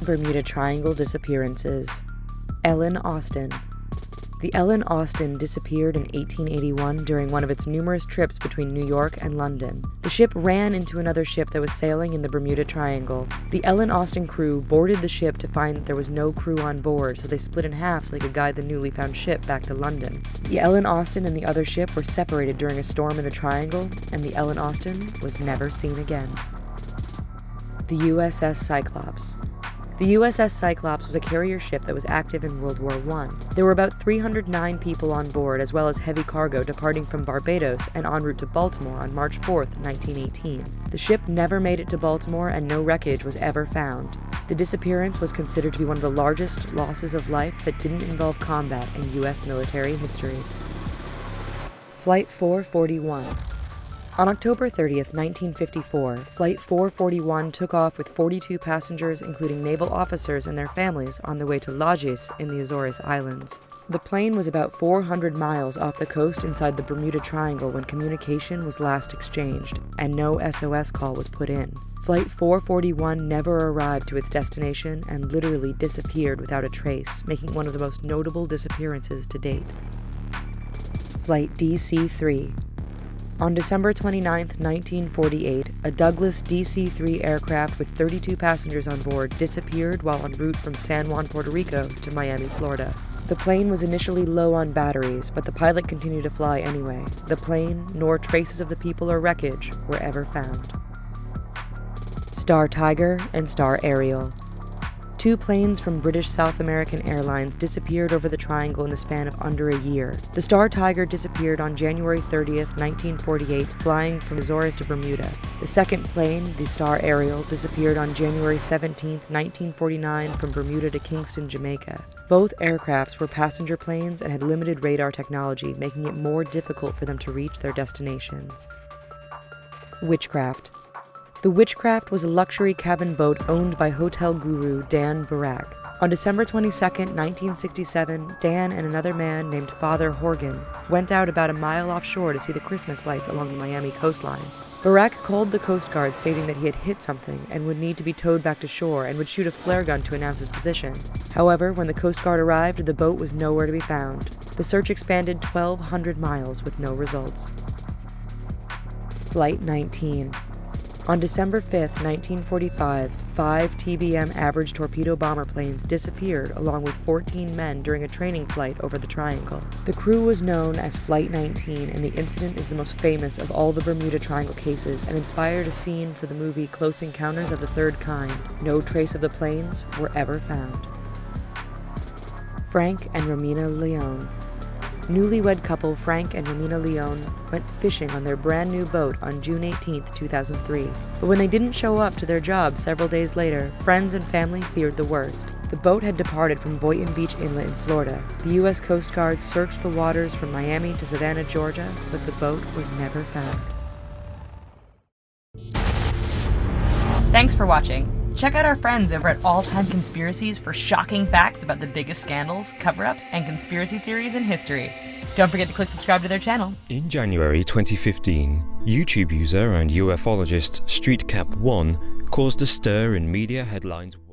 Bermuda Triangle disappearances. Ellen Austin. The Ellen Austin disappeared in 1881 during one of its numerous trips between New York and London. The ship ran into another ship that was sailing in the Bermuda Triangle. The Ellen Austin crew boarded the ship to find that there was no crew on board, so they split in half so they could guide the newly found ship back to London. The Ellen Austin and the other ship were separated during a storm in the Triangle, and the Ellen Austin was never seen again. The USS Cyclops. The USS Cyclops was a carrier ship that was active in World War I. There were about 309 people on board, as well as heavy cargo departing from Barbados and en route to Baltimore on March 4, 1918. The ship never made it to Baltimore and no wreckage was ever found. The disappearance was considered to be one of the largest losses of life that didn't involve combat in U.S. military history. Flight 441. On October 30th, 1954, Flight 441 took off with 42 passengers, including naval officers and their families, on their way to Lagos in the Azores Islands. The plane was about 400 miles off the coast inside the Bermuda Triangle when communication was last exchanged, and no SOS call was put in. Flight 441 never arrived to its destination and literally disappeared without a trace, making one of the most notable disappearances to date. Flight DC-3. On December 29, 1948, a Douglas DC-3 aircraft with 32 passengers on board disappeared while en route from San Juan, Puerto Rico to Miami, Florida. The plane was initially low on batteries, but the pilot continued to fly anyway. The plane, nor traces of the people or wreckage, were ever found. Star Tiger and Star Ariel. Two planes from British South American Airlines disappeared over the Triangle in the span of under a year. The Star Tiger disappeared on January 30th, 1948, flying from Azores to Bermuda. The second plane, the Star Ariel, disappeared on January 17th, 1949, from Bermuda to Kingston, Jamaica. Both aircrafts were passenger planes and had limited radar technology, making it more difficult for them to reach their destinations. Witchcraft. The Witchcraft was a luxury cabin boat owned by hotel guru Dan Barak. On December 22, 1967, Dan and another man named Father Horgan went out about a mile offshore to see the Christmas lights along the Miami coastline. Barak called the Coast Guard stating that he had hit something and would need to be towed back to shore and would shoot a flare gun to announce his position. However, when the Coast Guard arrived, the boat was nowhere to be found. The search expanded 1,200 miles with no results. Flight 19. On December 5, 1945, 5 TBM average torpedo bomber planes disappeared along with 14 men during a training flight over the Triangle. The crew was known as Flight 19, and the incident is the most famous of all the Bermuda Triangle cases and inspired a scene for the movie Close Encounters of the Third Kind. No trace of the planes were ever found. Frank and Romina Leone. Newlywed couple Frank and Romina Leone went fishing on their brand new boat on June 18, 2003. But when they didn't show up to their job several days later, friends and family feared the worst. The boat had departed from Boynton Beach Inlet in Florida. The U.S. Coast Guard searched the waters from Miami to Savannah, Georgia, but the boat was never found. Thanks for watching. Check out our friends over at All Time Conspiracies for shocking facts about the biggest scandals, cover-ups, and conspiracy theories in history. Don't forget to click subscribe to their channel. In January 2015, YouTube user and ufologist StreetCap1 caused a stir in media headlines.